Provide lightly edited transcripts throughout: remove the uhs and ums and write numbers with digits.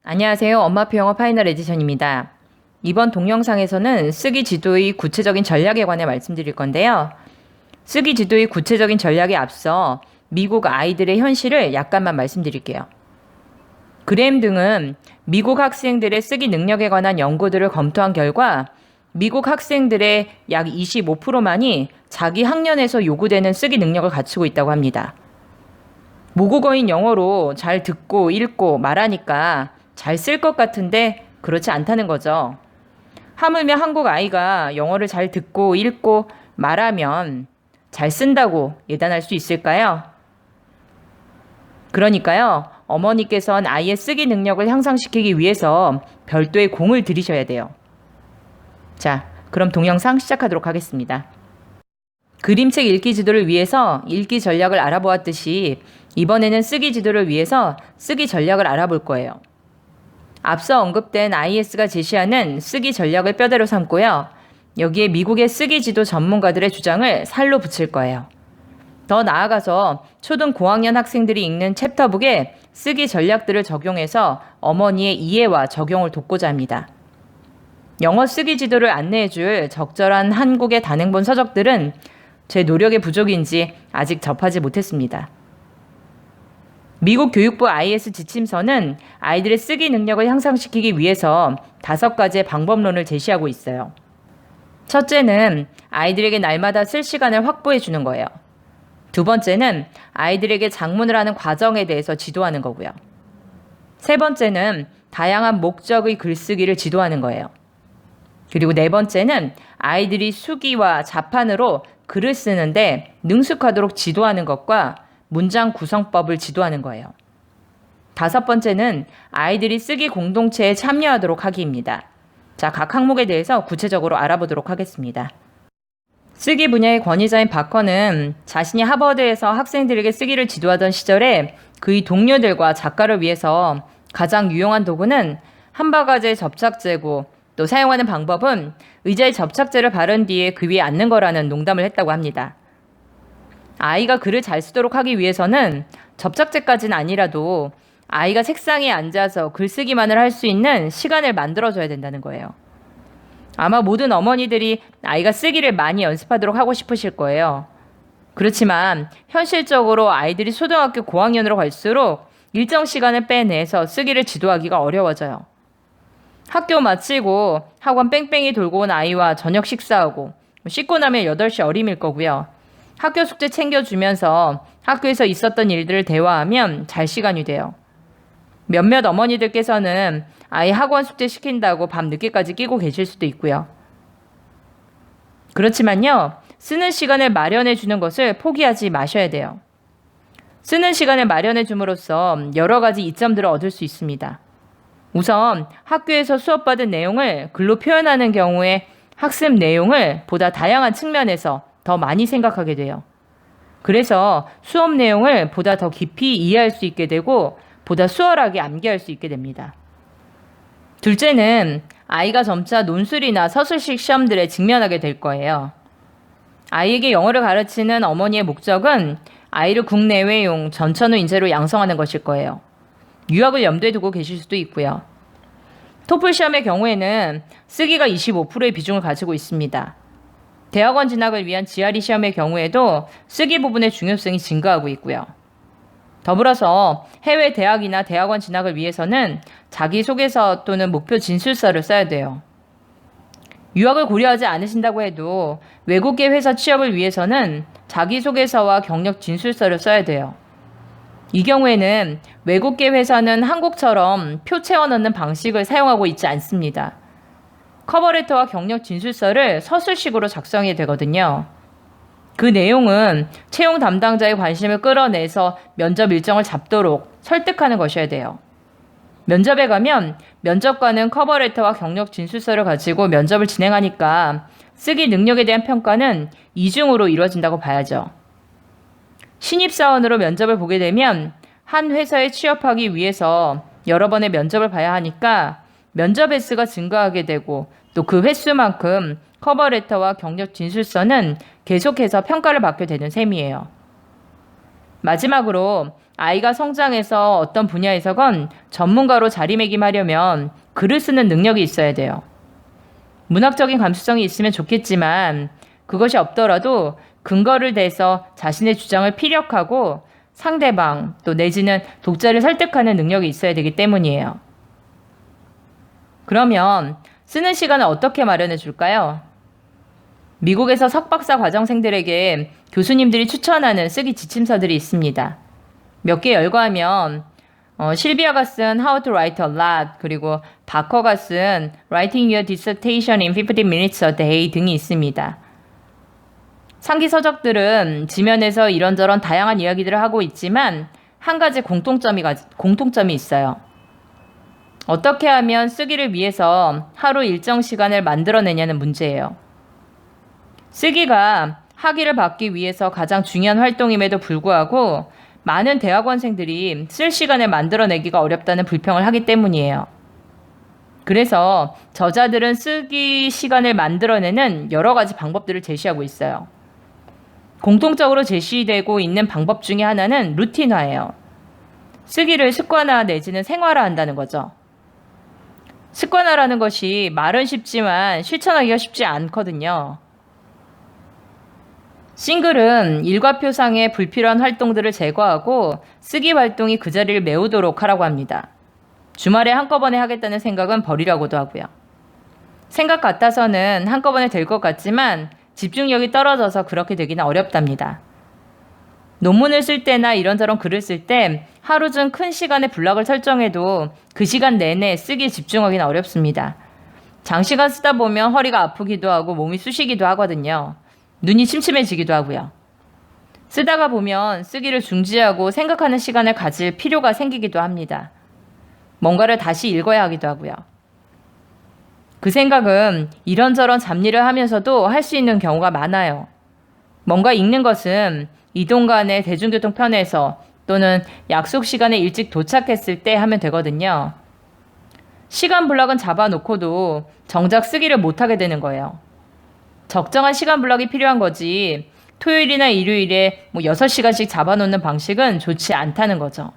안녕하세요. 엄마표 영어 파이널 에디션입니다. 이번 동영상에서는 쓰기 지도의 구체적인 전략에 관해 말씀드릴 건데요. 쓰기 지도의 구체적인 전략에 앞서 미국 아이들의 현실을 약간만 말씀드릴게요. 그레임 등은 미국 학생들의 쓰기 능력에 관한 연구들을 검토한 결과 미국 학생들의 약 25%만이 자기 학년에서 요구되는 쓰기 능력을 갖추고 있다고 합니다. 모국어인 영어로 잘 듣고 읽고 말하니까 잘 쓸 것 같은데 그렇지 않다는 거죠. 하물며 한국 아이가 영어를 잘 듣고 읽고 말하면 잘 쓴다고 예단할 수 있을까요? 그러니까요, 어머니께서는 아이의 쓰기 능력을 향상시키기 위해서 별도의 공을 들이셔야 돼요. 자, 그럼 동영상 시작하도록 하겠습니다. 그림책 읽기 지도를 위해서 읽기 전략을 알아보았듯이 이번에는 쓰기 지도를 위해서 쓰기 전략을 알아볼 거예요. 앞서 언급된 IS가 제시하는 쓰기 전략을 뼈대로 삼고요. 여기에 미국의 쓰기 지도 전문가들의 주장을 살로 붙일 거예요. 더 나아가서 초등 고학년 학생들이 읽는 챕터북에 쓰기 전략들을 적용해서 어머니의 이해와 적용을 돕고자 합니다. 영어 쓰기 지도를 안내해줄 적절한 한국의 단행본 서적들은 제 노력의 부족인지 아직 접하지 못했습니다. 미국 교육부 IS 지침서는 아이들의 쓰기 능력을 향상시키기 위해서 5가지의 방법론을 제시하고 있어요. 첫째는 아이들에게 날마다 쓸 시간을 확보해 주는 거예요. 두 번째는 아이들에게 작문을 하는 과정에 대해서 지도하는 거고요. 세 번째는 다양한 목적의 글쓰기를 지도하는 거예요. 그리고 네 번째는 아이들이 수기와 자판으로 글을 쓰는데 능숙하도록 지도하는 것과 문장 구성법을 지도하는 거예요. 5번째는 아이들이 쓰기 공동체에 참여하도록 하기입니다. 자, 각 항목에 대해서 구체적으로 알아보도록 하겠습니다. 쓰기 분야의 권위자인 바커는 자신이 하버드에서 학생들에게 쓰기를 지도하던 시절에 그의 동료들과 작가를 위해서 가장 유용한 도구는 함바가지의 접착제고 또 사용하는 방법은 의자에 접착제를 바른 뒤에 그 위에 앉는 거라는 농담을 했다고 합니다. 아이가 글을 잘 쓰도록 하기 위해서는 접착제까지는 아니라도 아이가 책상에 앉아서 글쓰기만을 할 수 있는 시간을 만들어줘야 된다는 거예요. 아마 모든 어머니들이 아이가 쓰기를 많이 연습하도록 하고 싶으실 거예요. 그렇지만 현실적으로 아이들이 초등학교 고학년으로 갈수록 일정 시간을 빼내서 쓰기를 지도하기가 어려워져요. 학교 마치고 학원 뺑뺑이 돌고 온 아이와 저녁 식사하고 씻고 나면 8시 어림일 거고요. 학교 숙제 챙겨주면서 학교에서 있었던 일들을 대화하면 잘 시간이 돼요. 몇몇 어머니들께서는 아이 학원 숙제 시킨다고 밤 늦게까지 끼고 계실 수도 있고요. 그렇지만요, 쓰는 시간을 마련해 주는 것을 포기하지 마셔야 돼요. 쓰는 시간을 마련해 줌으로써 여러 가지 이점들을 얻을 수 있습니다. 우선 학교에서 수업받은 내용을 글로 표현하는 경우에 학습 내용을 보다 다양한 측면에서 더 많이 생각하게 돼요. 그래서 수업 내용을 보다 더 깊이 이해할 수 있게 되고 보다 수월하게 암기할 수 있게 됩니다. 둘째는 아이가 점차 논술이나 서술식 시험들에 직면하게 될 거예요. 아이에게 영어를 가르치는 어머니의 목적은 아이를 국내외용 전천후 인재로 양성하는 것일 거예요. 유학을 염두에 두고 계실 수도 있고요. 토플 시험의 경우에는 쓰기가 25%의 비중을 가지고 있습니다. 대학원 진학을 위한 GRE 시험의 경우에도 쓰기 부분의 중요성이 증가하고 있고요. 더불어서 해외 대학이나 대학원 진학을 위해서는 자기소개서 또는 목표 진술서를 써야 돼요. 유학을 고려하지 않으신다고 해도 외국계 회사 취업을 위해서는 자기소개서와 경력 진술서를 써야 돼요. 이 경우에는 외국계 회사는 한국처럼 표 채워 넣는 방식을 사용하고 있지 않습니다. 커버레터와 경력 진술서를 서술식으로 작성해야 되거든요. 그 내용은 채용 담당자의 관심을 끌어내서 면접 일정을 잡도록 설득하는 것이어야 돼요. 면접에 가면 면접관은 커버레터와 경력 진술서를 가지고 면접을 진행하니까 쓰기 능력에 대한 평가는 이중으로 이루어진다고 봐야죠. 신입사원으로 면접을 보게 되면 한 회사에 취업하기 위해서 여러 번의 면접을 봐야 하니까 면접 횟수가 증가하게 되고 또 그 횟수만큼 커버레터와 경력 진술서는 계속해서 평가를 받게 되는 셈이에요. 마지막으로 아이가 성장해서 어떤 분야에서건 전문가로 자리매김하려면 글을 쓰는 능력이 있어야 돼요. 문학적인 감수성이 있으면 좋겠지만 그것이 없더라도 근거를 대서 자신의 주장을 피력하고 상대방 또 내지는 독자를 설득하는 능력이 있어야 되기 때문이에요. 그러면 쓰는 시간을 어떻게 마련해 줄까요? 미국에서 석박사 과정생들에게 교수님들이 추천하는 쓰기 지침서들이 있습니다. 몇 개 열거하면 실비아가 쓴 How to Write a Lot, 그리고 바커가 쓴 Writing Your Dissertation in 15 Minutes a Day 등이 있습니다. 상기 서적들은 지면에서 이런저런 다양한 이야기들을 하고 있지만 한 가지 공통점이 있어요. 어떻게 하면 쓰기를 위해서 하루 일정 시간을 만들어내냐는 문제예요. 쓰기가 학위를 받기 위해서 가장 중요한 활동임에도 불구하고 많은 대학원생들이 쓸 시간을 만들어내기가 어렵다는 불평을 하기 때문이에요. 그래서 저자들은 쓰기 시간을 만들어내는 여러 가지 방법들을 제시하고 있어요. 공통적으로 제시되고 있는 방법 중에 하나는 루틴화예요. 쓰기를 습관화 내지는 생활화한다는 거죠. 습관화라는 것이 말은 쉽지만 실천하기가 쉽지 않거든요. 싱글은 일과표상의 불필요한 활동들을 제거하고 쓰기 활동이 그 자리를 메우도록 하라고 합니다. 주말에 한꺼번에 하겠다는 생각은 버리라고도 하고요. 생각 같아서는 한꺼번에 될 것 같지만 집중력이 떨어져서 그렇게 되기는 어렵답니다. 논문을 쓸 때나 이런저런 글을 쓸 때 하루 중 큰 시간의 블록을 설정해도 그 시간 내내 쓰기에 집중하기는 어렵습니다. 장시간 쓰다 보면 허리가 아프기도 하고 몸이 쑤시기도 하거든요. 눈이 침침해지기도 하고요. 쓰다가 보면 쓰기를 중지하고 생각하는 시간을 가질 필요가 생기기도 합니다. 뭔가를 다시 읽어야 하기도 하고요. 그 생각은 이런저런 잡일을 하면서도 할 수 있는 경우가 많아요. 뭔가 읽는 것은 이동 간의 대중교통 편에서 또는 약속 시간에 일찍 도착했을 때 하면 되거든요. 시간 블록은 잡아놓고도 정작 쓰기를 못하게 되는 거예요. 적정한 시간 블록이 필요한 거지 토요일이나 일요일에 6시간씩 잡아놓는 방식은 좋지 않다는 거죠.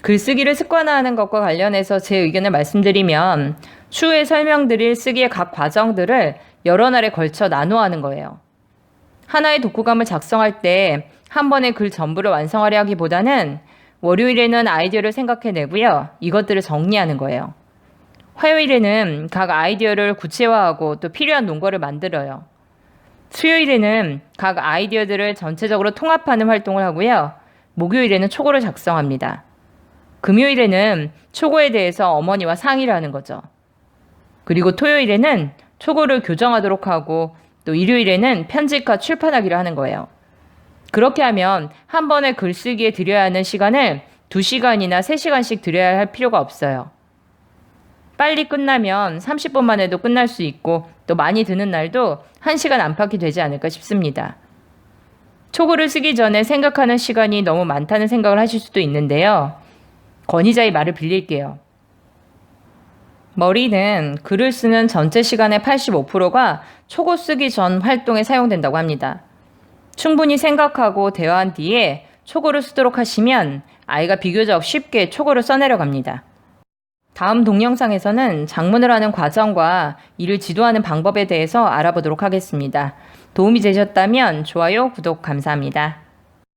글쓰기를 습관화하는 것과 관련해서 제 의견을 말씀드리면 추후에 설명드릴 쓰기의 각 과정들을 여러 날에 걸쳐 나누어 하는 거예요. 하나의 독후감을 작성할 때 한 번에 글 전부를 완성하려 하기보다는 월요일에는 아이디어를 생각해내고요. 이것들을 정리하는 거예요. 화요일에는 각 아이디어를 구체화하고 또 필요한 논거를 만들어요. 수요일에는 각 아이디어들을 전체적으로 통합하는 활동을 하고요. 목요일에는 초고를 작성합니다. 금요일에는 초고에 대해서 어머니와 상의를 하는 거죠. 그리고 토요일에는 초고를 교정하도록 하고 또 일요일에는 편집과 출판하기를 하는 거예요. 그렇게 하면 한 번에 글쓰기에 들여야 하는 시간을 2시간이나 3시간씩 들여야 할 필요가 없어요. 빨리 끝나면 30분만 해도 끝날 수 있고 또 많이 드는 날도 1시간 안팎이 되지 않을까 싶습니다. 초고를 쓰기 전에 생각하는 시간이 너무 많다는 생각을 하실 수도 있는데요. 권위자의 말을 빌릴게요. 머리는 글을 쓰는 전체 시간의 85%가 초고 쓰기 전 활동에 사용된다고 합니다. 충분히 생각하고 대화한 뒤에 초고를 쓰도록 하시면 아이가 비교적 쉽게 초고를 써내려갑니다. 다음 동영상에서는 작문을 하는 과정과 이를 지도하는 방법에 대해서 알아보도록 하겠습니다. 도움이 되셨다면 좋아요, 구독 감사합니다.